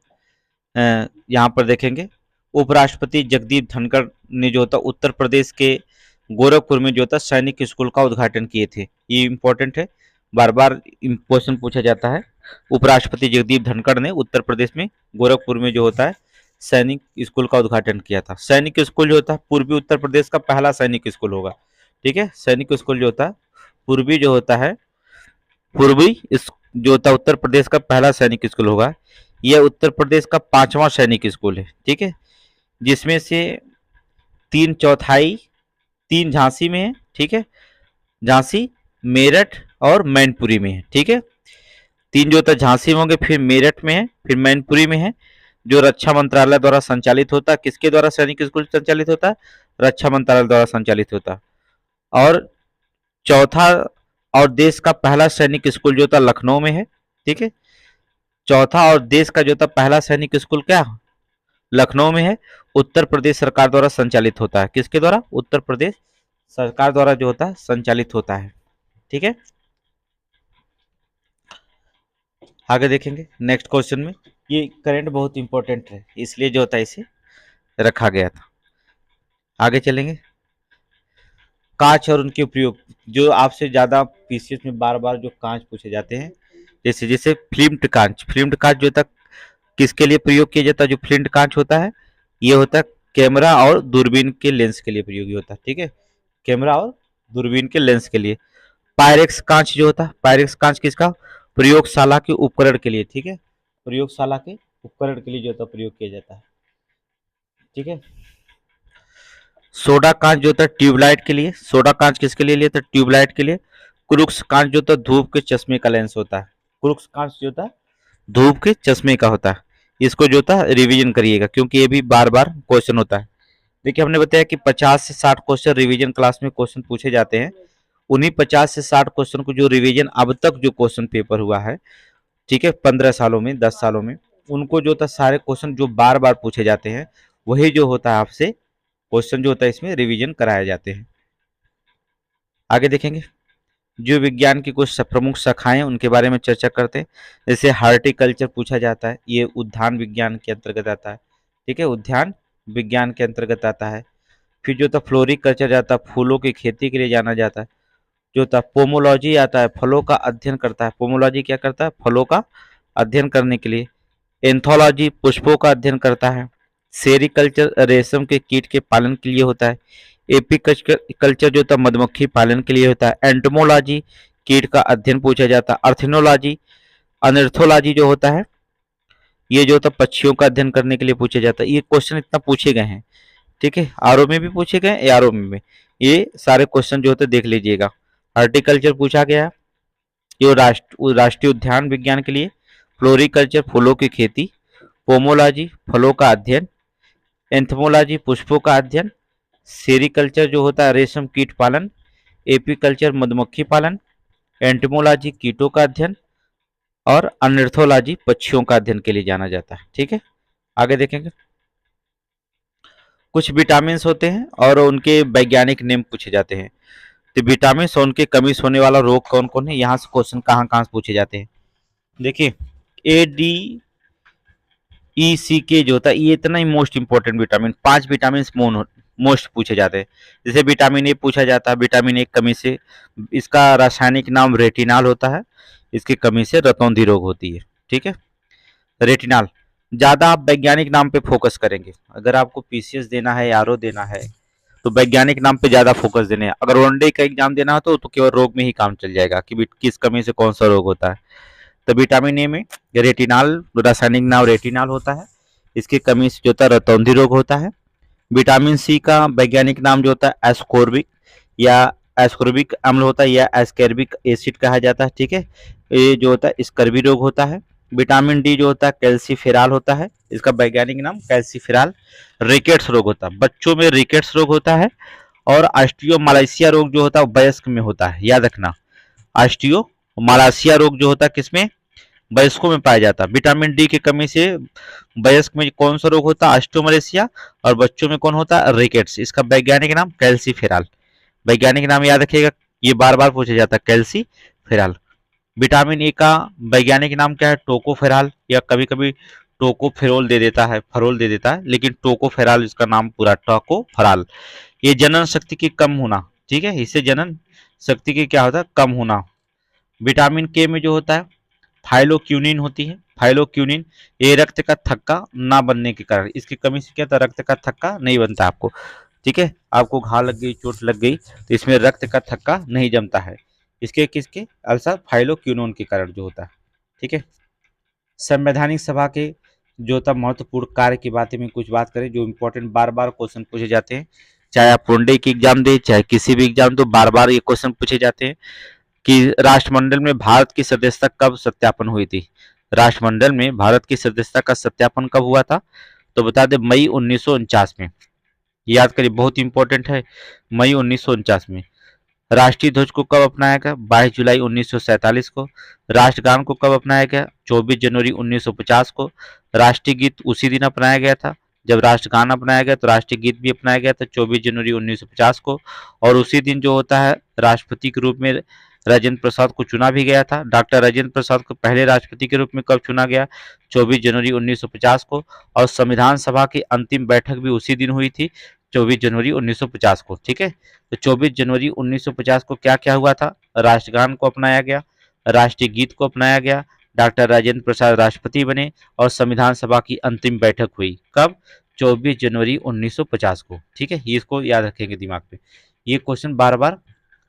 यहाँ पर देखेंगे, उपराष्ट्रपति जगदीप धनखड़ ने जो था उत्तर प्रदेश के गोरखपुर में जो था सैनिक स्कूल का उद्घाटन किए थे। ये इंपॉर्टेंट है, बार बार क्वेश्चन पूछा जाता है। उपराष्ट्रपति जगदीप धनखड़ ने उत्तर प्रदेश में गोरखपुर में जो होता है सैनिक स्कूल का उद्घाटन किया था। सैनिक स्कूल जो होता है पूर्वी उत्तर प्रदेश का पहला सैनिक स्कूल होगा। ठीक है, सैनिक स्कूल जो होता है पूर्वी जो होता है पूर्वी जो होता है उत्तर प्रदेश का पहला सैनिक स्कूल होगा। यह उत्तर प्रदेश का 5वां सैनिक स्कूल है। ठीक है, जिसमें से 3/4 3 झांसी में है। ठीक है, झांसी, मेरठ और मैनपुरी में है। ठीक है, 3 जो होता है झांसी में होंगे, फिर मेरठ में है, फिर मैनपुरी में है, जो रक्षा मंत्रालय द्वारा संचालित होता है। किसके द्वारा सैनिक स्कूल संचालित होता है? रक्षा मंत्रालय द्वारा संचालित होता है। और चौथा और देश का पहला सैनिक स्कूल जो था लखनऊ में है। ठीक है, चौथा और देश का जो था पहला सैनिक स्कूल क्या? लखनऊ में है। उत्तर प्रदेश सरकार द्वारा संचालित होता है। किसके द्वारा? उत्तर प्रदेश सरकार द्वारा जो होता है संचालित होता है। ठीक है, आगे देखेंगे नेक्स्ट क्वेश्चन में। ये करंट बहुत इंपॉर्टेंट है, इसलिए जो होता है इसे रखा गया था। आगे चलेंगे। कांच और उनके प्रयोग, जो आपसे ज्यादा पीसीएस में बार बार जो कांच पूछे जाते हैं, जैसे जैसे फ्लिम्ड कांच। फ्लिम्ड कांच जो तक किसके लिए प्रयोग किया जाता है? जो फ्लिम्ड कांच होता है ये होता है कैमरा और दूरबीन के लेंस के लिए प्रयोगी होता है। ठीक है, कैमरा और दूरबीन के लेंस के लिए। पायरेक्स कांच जो होता है, पायरेक्स कांच किसका? प्रयोगशाला के उपकरण के लिए। ठीक है, प्रयोगशाला के उपकरण के लिए जो होता है प्रयोग किया जाता है। ठीक है, सोडा कांच जो होता है ट्यूबलाइट के लिए। सोडा कांच किसके लिए लिया था? ट्यूबलाइट के लिए। क्रूक्स कांच जो होता है धूप के चश्मे का लेंस होता है। क्रूक्स कांच जो होता है धूप के चश्मे का होता है। इसको जो होता है रिवीजन करिएगा, क्योंकि ये भी बार बार क्वेश्चन होता है। देखिए, हमने बताया कि 50 से 60 क्वेश्चन रिवीजन क्लास में क्वेश्चन पूछे जाते हैं। उन्हीं 50 से 60 क्वेश्चन को जो रिवीजन अब तक जो क्वेश्चन पेपर हुआ है, ठीक है, 15 सालों में, 10 सालों में, उनको जो होता है सारे क्वेश्चन जो बार बार पूछे जाते हैं वही जो होता है आपसे क्वेश्चन जो होता है इसमें रिवीजन कराए जाते हैं। आगे देखेंगे, जीव विज्ञान की कुछ प्रमुख शाखाएं उनके बारे में चर्चा करते हैं। जैसे हार्टिकल्चर पूछा जाता है, ये उद्यान विज्ञान के अंतर्गत आता है। ठीक है, उद्यान विज्ञान के अंतर्गत आता है। फिर जो था फ्लोरिकल्चर जाता है, फूलों की खेती के लिए जाना जाता है। जो था पोमोलॉजी आता है, फलों का अध्ययन करता है। पोमोलॉजी क्या करता है? फलों का अध्ययन करने के लिए। एंथोलॉजी पुष्पों का अध्ययन करता है। सेरिकल्चर रेशम के कीट के पालन के लिए होता है। एपीकल्चर जो था मधुमक्खी पालन के लिए होता है। एंटोमोलॉजी कीट का अध्ययन पूछा जाता है। अर्थनोलॉजी, अनर्थोलॉजी जो होता है ये जो होता है पक्षियों का अध्ययन करने के लिए पूछा जाता है। ये क्वेश्चन इतना पूछे गए हैं। ठीक है, आरओ में भी पूछे गए, एआरओ में भी। ये सारे क्वेश्चन जो होते देख लीजिएगा। हॉर्टिकल्चर पूछा गया, जो राष्ट्रीय उद्यान विज्ञान के लिए। फ्लोरिकल्चर फूलों की खेती। पोमोलॉजी फलों का अध्ययन। एंथमोलॉजी पुष्पों का अध्ययन। सेरिकल्चर जो होता है रेशम कीट पालन। एपीकल्चर मधुमक्खी पालन। एंटमोलॉजी कीटों का अध्ययन। और अनर्थोलॉजी पक्षियों का अध्ययन के लिए जाना जाता है। ठीक है, आगे देखेंगे। कुछ विटामिन होते हैं और उनके वैज्ञानिक नेम पूछे जाते हैं। तो विटामिन और उनके कमी से होने वाला रोग कौन कौन है, यहाँ से क्वेश्चन कहाँ कहाँ से पूछे जाते हैं। देखिए, ADECK जो होता है ये इतना ही most important vitamin, 5 vitamin most पूछे जाते हैं। जैसे विटामिन ए पूछा जाता है, विटामिन ए कमी से इसका रासायनिक नाम रेटिनाल होता है, इसकी कमी से रतौंधी रोग होती है। ठीक है, रेटिनाल। ज्यादा आप वैज्ञानिक नाम पे फोकस करेंगे। अगर आपको पीसीएस देना है, आरओ देना है, तो वैज्ञानिक नाम पे ज्यादा फोकस देने हैं। अगर वनडे का एग्जाम देना हो तो केवल रोग में ही काम चल जाएगा कि किस कमी से कौन सा रोग होता है। तो विटामिन ए में रेटिनाल, रासायनिक नाम रेटिनाल होता है, इसकी कमी से जो होता है रतौंधी रोग होता है। विटामिन सी का वैज्ञानिक नाम जो होता है एस्कोर्बिक या एस्कोर्बिक अम्ल होता है या एस्कर्बिक एसिड कहा जाता है। ठीक है, ये जो होता है स्कर्वी रोग होता है। विटामिन डी जो होता है कैल्सीफेराल होता है, इसका वैज्ञानिक नाम कैल्सीफेराल। रिकेट्स रोग होता है, बच्चों में रिकेट्स रोग होता है। और ऑस्टियोमालासिया रोग जो होता है वयस्क में होता है, याद रखना। ऑस्टियोमालासिया रोग जो होता है किसमें, वयस्कों में पाया जाता है। विटामिन डी की कमी से वयस्क में कौन सा रोग होता है, ऑस्टियोमालासिया, और बच्चों में कौन होता है, रिकेट्स। इसका वैज्ञानिक नाम कैल्सीफेराल। वैज्ञानिक नाम याद रखिएगा, ये बार बार पूछा जाता है, कैल्सीफेराल। विटामिन ए का वैज्ञानिक नाम क्या है, टोकोफेराल, या कभी कभी टोकोफेरोल दे देता है, फरोल दे देता है, लेकिन टोकोफेराल इसका नाम पूरा, टोकोफेराल। ये जनन शक्ति की कम होना, ठीक है, इससे जनन शक्ति की क्या होता है, कम होना। विटामिन के में जो होता है फाइलोक्यूनिन होती है, फाइलोक्यूनिन, ये रक्त का थक्का ना बनने के कारण, इसकी कमी से क्या होता है, रक्त का थक्का नहीं बनता आपको। ठीक है, आपको घाव लग गई, चोट लग गई, तो इसमें रक्त का थक्का नहीं जमता है, इसके किसके अल्सर फाइलोक्यूनोन के कारण जो होता है। ठीक है, संवैधानिक सभा के जो होता महत्वपूर्ण कार्य की बातें में कुछ बात करें, जो इंपॉर्टेंट बार बार क्वेश्चन पूछे जाते हैं, चाहे आप वनडे की एग्जाम दे, चाहे किसी भी एग्जाम दो, बार बार ये क्वेश्चन पूछे जाते हैं कि राष्ट्रमंडल में भारत की सदस्यता कब सत्यापन हुई थी। राष्ट्रमंडल में भारत की सदस्यता का सत्यापन कब हुआ था, तो बता दें मई 1949 में। याद करिए, बहुत इंपॉर्टेंट है, मई 1949 में। राष्ट्रीय ध्वज को कब अपनाया गया, 22 जुलाई 1947 को। राष्ट्रगान को कब अपनाया गया, 24 जनवरी 1950 को। राष्ट्रीय गीत उसी दिन अपनाया गया था जब राष्ट्रगान अपनाया गया, तो राष्ट्रीय गीत भी अपनाया गया था 24 जनवरी 1950 को। और उसी दिन जो होता है राष्ट्रपति के रूप में राजेंद्र प्रसाद को चुना भी गया था। डॉक्टर राजेंद्र प्रसाद को पहले राष्ट्रपति के रूप में कब चुना गया, 24 जनवरी 1950 को। और संविधान सभा की अंतिम बैठक भी उसी दिन हुई थी, 24 जनवरी 1950 को। ठीक है, तो 24 जनवरी 1950 को क्या क्या हुआ था, राष्ट्रगान को अपनाया गया, राष्ट्रीय गीत को अपनाया गया, डॉक्टर राजेंद्र प्रसाद राष्ट्रपति बने, और संविधान सभा की अंतिम बैठक हुई कब, 24 जनवरी 1950 को। ठीक है, ये इसको याद रखेंगे दिमाग पे, ये क्वेश्चन बार बार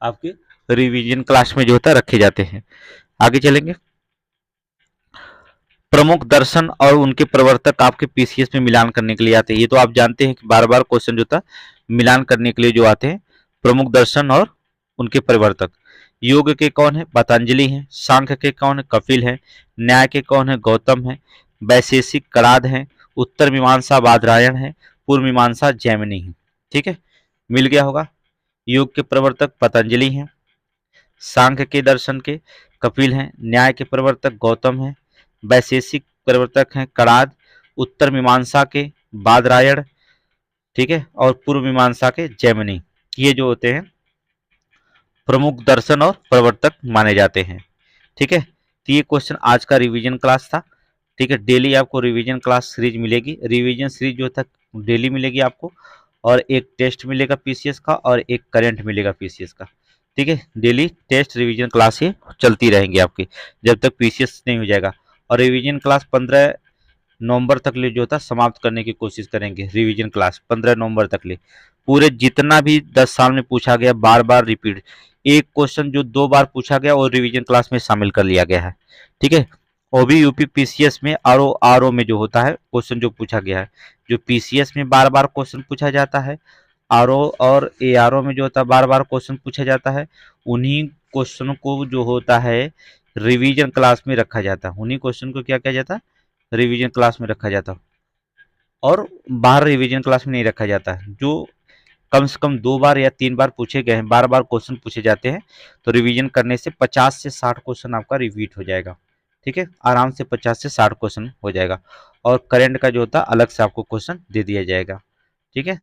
आपके रिवीजन क्लास में जो होता है रखे जाते हैं। आगे चलेंगे, प्रमुख दर्शन और उनके प्रवर्तक आपके पीसीएस में मिलान करने के लिए आते हैं। ये तो आप जानते हैं कि बार बार क्वेश्चन जो था मिलान करने के लिए जो आते हैं, प्रमुख दर्शन और उनके प्रवर्तक। योग के कौन है, पतंजलि है। सांख्य के कौन है, कपिल है। न्याय के कौन है, गौतम है। वैशेषिक कणाद है। उत्तर मीमांसा बादरायण है। पूर्व मीमांसा जैमिनी है। ठीक है, मिल गया होगा। योग के प्रवर्तक पतंजलि हैं, सांख्य के दर्शन के कपिल हैं, न्याय के प्रवर्तक गौतम हैं, वैशेषिक प्रवर्तक हैं कणाद, उत्तर मीमांसा के बादरायण, ठीक है, और पूर्व मीमांसा के जैमिनी। ये जो होते हैं प्रमुख दर्शन और प्रवर्तक माने जाते हैं। ठीक है, तो ये क्वेश्चन आज का रिवीजन क्लास था। ठीक है, डेली आपको रिवीजन क्लास सीरीज मिलेगी। रिवीजन सीरीज जो था डेली मिलेगी आपको, और एक टेस्ट मिलेगा पीसीएस का और एक करंट मिलेगा पीसीएस का। ठीक है, डेली टेस्ट रिवीजन क्लास ये चलती रहेंगी आपकी जब तक पीसीएस नहीं हो जाएगा। और रिवीजन क्लास 15 नवंबर तक ले जो था समाप्त करने की कोशिश करेंगे। रिवीजन क्लास 15 नवंबर तक ले पूरे जितना भी 10 साल में पूछा गया बार बार रिपीट, एक क्वेश्चन जो 2 बार पूछा गया और रिवीजन क्लास में शामिल कर लिया गया है। ठीक है, ओबी यूपी पीसीएस में आरओ में जो होता है क्वेश्चन जो पूछा गया है, जो पीसीएस में बार बार क्वेश्चन पूछा जाता है, आरओ और एआरओ में जो होता है बार बार क्वेश्चन पूछा जाता है, उन्हीं क्वेश्चनों को जो होता है रिवीजन क्लास में रखा जाता है। उन्हीं क्वेश्चन को क्या किया जाता है, रिवीजन क्लास में रखा जाता है, और बाहर रिवीजन क्लास में नहीं रखा जाता है। जो कम से कम 2 बार या 3 बार पूछे गए हैं, बार बार क्वेश्चन पूछे जाते हैं, तो रिवीजन करने से 50 से 60 क्वेश्चन आपका रिपीट हो जाएगा। ठीक है, आराम से 50 से 60 क्वेश्चन हो जाएगा, और करंट का जो होता है अलग से आपको क्वेश्चन दे दिया जाएगा। ठीक है।